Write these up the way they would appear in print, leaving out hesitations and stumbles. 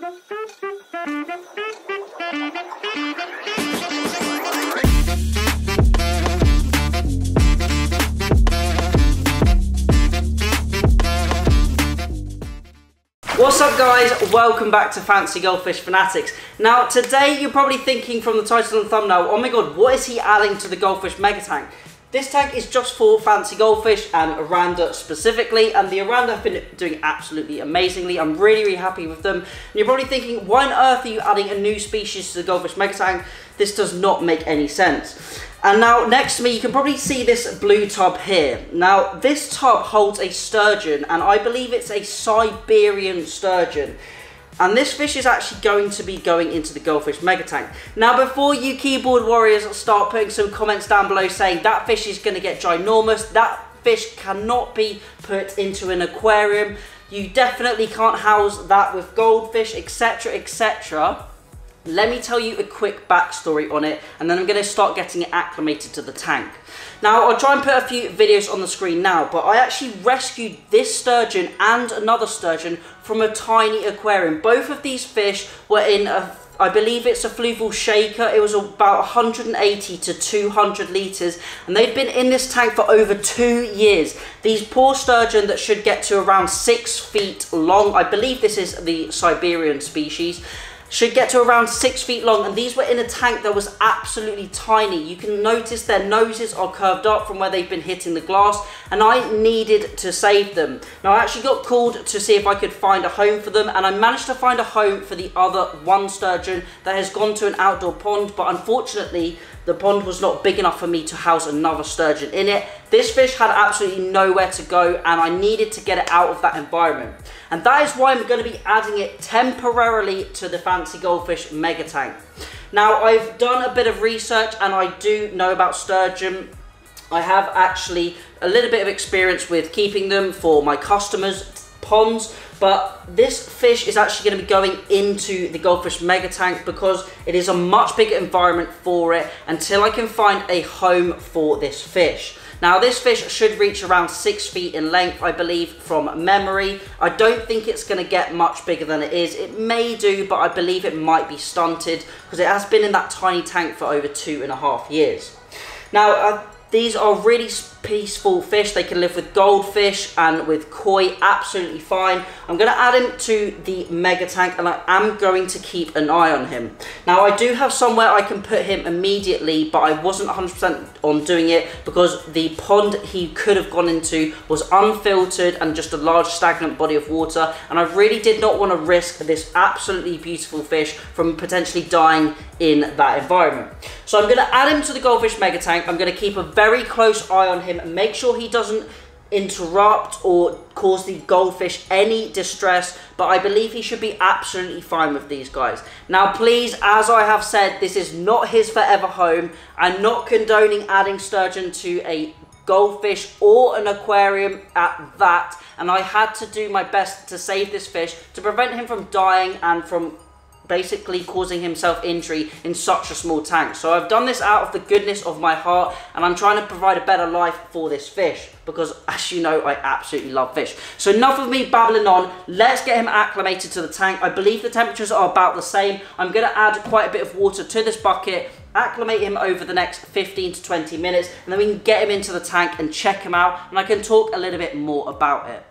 What's up guys, welcome back to Fancy Goldfish Fanatics. Now today you're probably thinking from the title and thumbnail, oh my god, what is he adding to the Goldfish Mega Tank? This tank is just for Fancy Goldfish and Oranda specifically, and the Oranda have been doing absolutely amazingly. I'm really happy with them. And you're probably thinking, why on earth are you adding a new species to the Goldfish Mega Tank? This does not make any sense. And now next to me you can probably see this blue tub here. Now this tub holds a sturgeon, and I believe it's a Siberian sturgeon. And this fish is actually going to be going into the Goldfish Mega Tank. Now before you keyboard warriors start putting some comments down below saying that fish is going to get ginormous, that fish cannot be put into an aquarium, you definitely can't house that with goldfish, etc, etc. Let me tell you a quick backstory on it, and then I'm going to start getting it acclimated to the tank. Now, I'll try and put a few videos on the screen now, but I actually rescued this sturgeon and another sturgeon from a tiny aquarium. Both of these fish were in I believe it's a fluval shaker. It was about 180 to 200 litres, and they've been in this tank for over 2 years. These poor sturgeon that should get to around 6 feet long, I believe this is the Siberian species, should get to around 6 feet long, and these were in a tank that was absolutely tiny. You can notice their noses are curved up from where they've been hitting the glass, and I needed to save them. Now I actually got called to see if I could find a home for them, and I managed to find a home for the other one sturgeon that has gone to an outdoor pond, but unfortunately the pond was not big enough for me to house another sturgeon in it. This fish had absolutely nowhere to go, and I needed to get it out of that environment. And that is why I'm going to be adding it temporarily to the Fancy Goldfish Mega Tank. Now, I've done a bit of research, and I do know about sturgeon. I have actually a little bit of experience with keeping them for my customers' ponds, but this fish is actually going to be going into the Goldfish Mega Tank because it is a much bigger environment for it until I can find a home for this fish. Now this fish should reach around 6 feet in length, I believe, from memory. I don't think it's going to get much bigger than it is. It may do, but I believe it might be stunted because it has been in that tiny tank for over 2.5 years. Now these are really peaceful fish. They can live with goldfish and with koi absolutely fine. I'm going to add him to the mega tank, and I am going to keep an eye on him. Now I do have somewhere I can put him immediately, but I wasn't 100% on doing it because the pond he could have gone into was unfiltered and just a large stagnant body of water, and I really did not want to risk this absolutely beautiful fish from potentially dying in that environment. So I'm going to add him to the Goldfish Mega Tank. I'm going to keep a very close eye on him and make sure he doesn't interrupt or cause the goldfish any distress, but I believe he should be absolutely fine with these guys. Now please, as I have said, this is not his forever home. I'm not condoning adding sturgeon to a goldfish or an aquarium at that, and I had to do my best to save this fish to prevent him from dying and from basically causing himself injury in such a small tank. So I've done this out of the goodness of my heart, and I'm trying to provide a better life for this fish because, as you know, I absolutely love fish. So enough of me babbling on. Let's get him acclimated to the tank. I believe the temperatures are about the same. I'm going to add quite a bit of water to this bucket, acclimate him over the next 15 to 20 minutes, and then we can get him into the tank and check him out, and I can talk a little bit more about it.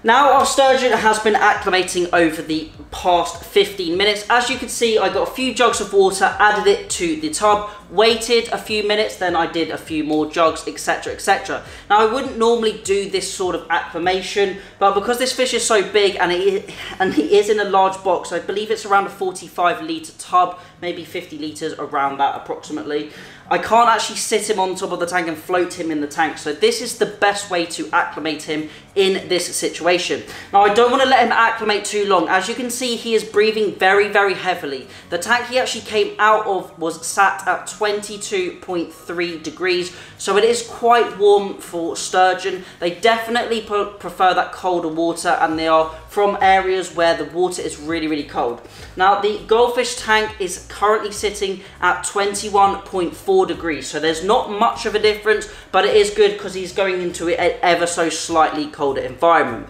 Now our sturgeon has been acclimating over the past 15 minutes. As you can see, I got a few jugs of water, added it to the tub, waited a few minutes, then I did a few more jugs, etc, etc. Now I wouldn't normally do this sort of acclimation, but because this fish is so big and he is in a large box, I believe it's around a 45 litre tub, maybe 50 litres, around that approximately. I can't actually sit him on top of the tank and float him in the tank. So this is the best way to acclimate him in this situation. Now, I don't want to let him acclimate too long. As you can see, he is breathing very, very heavily. The tank he actually came out of was sat at 22.3 degrees. So it is quite warm for sturgeon. They definitely prefer that colder water, and they are from areas where the water is really, really cold. Now, the goldfish tank is currently sitting at 21.4 degrees. So there's not much of a difference, but it is good because he's going into an ever so slightly colder environment.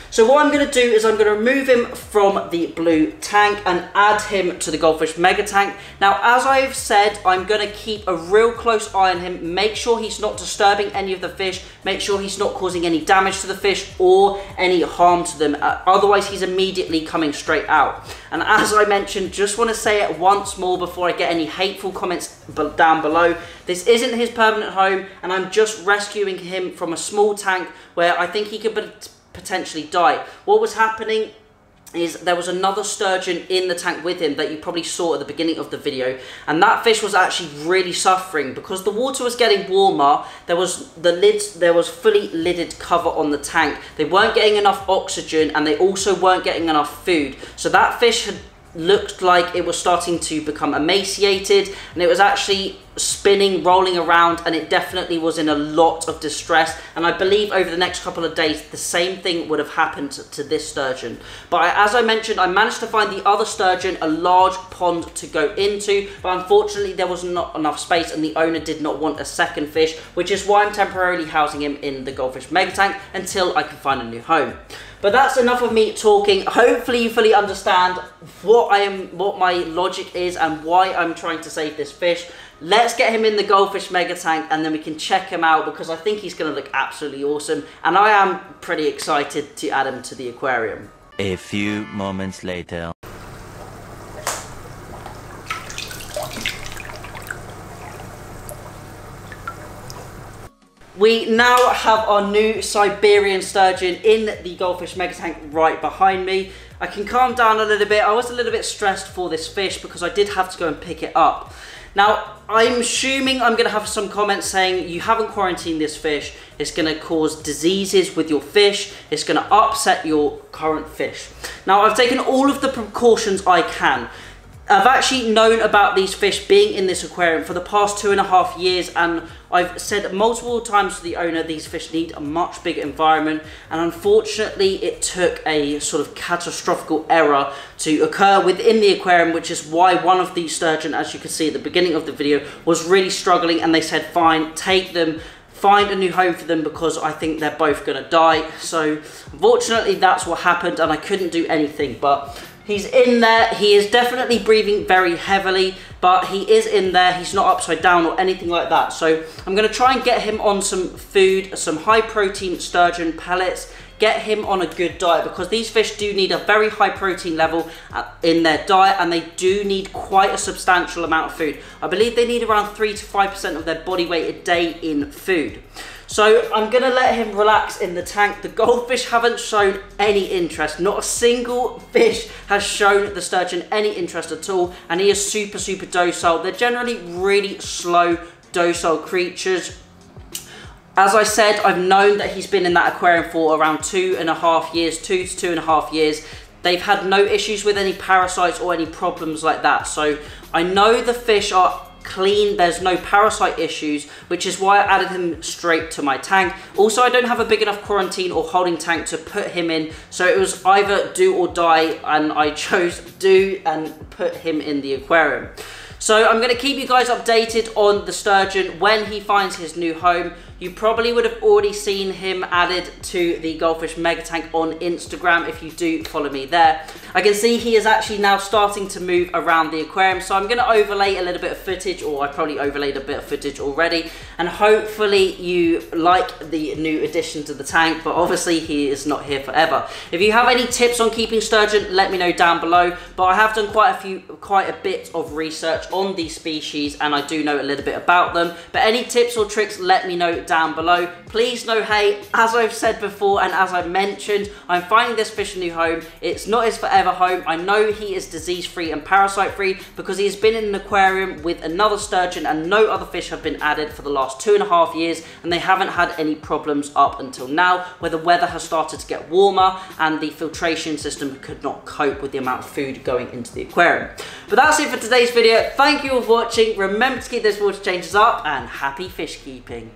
So what I'm going to do is I'm going to remove him from the blue tank and add him to the Goldfish Mega Tank. Now, as I've said, I'm going to keep a real close eye on him, make sure he's not disturbing any of the fish, make sure he's not causing any damage to the fish or any harm to them. Otherwise, he's immediately coming straight out. And as I mentioned, just want to say it once more before I get any hateful comments down below. This isn't his permanent home, and I'm just rescuing him from a small tank where I think he could potentially die. What was happening is there was another sturgeon in the tank with him that you probably saw at the beginning of the video, and that fish was actually really suffering because the water was getting warmer. There was fully lidded cover on the tank. They weren't getting enough oxygen, and they also weren't getting enough food. So that fish had looked like it was starting to become emaciated, and it was actually spinning, rolling around, and it definitely was in a lot of distress. And I believe over the next couple of days the same thing would have happened to this sturgeon. But as I mentioned, I managed to find the other sturgeon a large pond to go into, but unfortunately there was not enough space, and the owner did not want a second fish, which is why I'm temporarily housing him in the Goldfish Mega Tank until I can find a new home. But that's enough of me talking. Hopefully you fully understand what my logic is and why I'm trying to save this fish. Let's get him in the Goldfish Mega Tank, and then we can check him out, because I think he's going to look absolutely awesome, and I am pretty excited to add him to the aquarium. A few moments later. We now have our new Siberian sturgeon in the Goldfish Mega Tank right behind me. I can calm down a little bit. I was a little bit stressed for this fish because I did have to go and pick it up. Now, I'm assuming I'm going to have some comments saying you haven't quarantined this fish, it's going to cause diseases with your fish, it's going to upset your current fish. Now, I've taken all of the precautions I can. I've actually known about these fish being in this aquarium for the past 2.5 years, and I've said multiple times to the owner these fish need a much bigger environment, and unfortunately it took a sort of catastrophic error to occur within the aquarium, which is why one of these sturgeon, as you can see at the beginning of the video, was really struggling, and they said fine, take them, find a new home for them, because I think they're both going to die. So unfortunately that's what happened, and I couldn't do anything. But he's in there. He is definitely breathing very heavily, but he is in there. He's not upside down or anything like that. So I'm going to try and get him on some food, some high protein sturgeon pellets, get him on a good diet, because these fish do need a very high protein level in their diet, and they do need quite a substantial amount of food. I believe they need around 3 to 5% of their body weight a day in food. So I'm going to let him relax in the tank. The goldfish haven't shown any interest. Not a single fish has shown the sturgeon any interest at all. And he is super, super docile. They're generally really slow, docile creatures. As I said, I've known that he's been in that aquarium for around 2.5 years, 2 to 2.5 years. They've had no issues with any parasites or any problems like that. So I know the fish are clean, there's no parasite issues, which is why I added him straight to my tank. Also, I don't have a big enough quarantine or holding tank to put him in, so it was either do or die, and I chose do and put him in the aquarium. So I'm going to keep you guys updated on the sturgeon when he finds his new home. You probably would have already seen him added to the Goldfish Mega Tank on Instagram if you do follow me there. I can see he is actually now starting to move around the aquarium, so I'm going to overlay a little bit of footage, or I probably overlaid a bit of footage already, and hopefully you like the new addition to the tank, but obviously he is not here forever. If you have any tips on keeping sturgeon, let me know down below, but I have done quite a bit of research on these species, and I do know a little bit about them. But any tips or tricks, let me know down below. Please know, hey, as I've said before and as I mentioned, I'm finding this fish a new home. It's not his forever home. I know he is disease-free and parasite-free because he has been in an aquarium with another sturgeon and no other fish have been added for the last 2.5 years, and they haven't had any problems up until now, where the weather has started to get warmer and the filtration system could not cope with the amount of food going into the aquarium. But that's it for today's video. Thank you all for watching. Remember to keep those water changes up and happy fish keeping.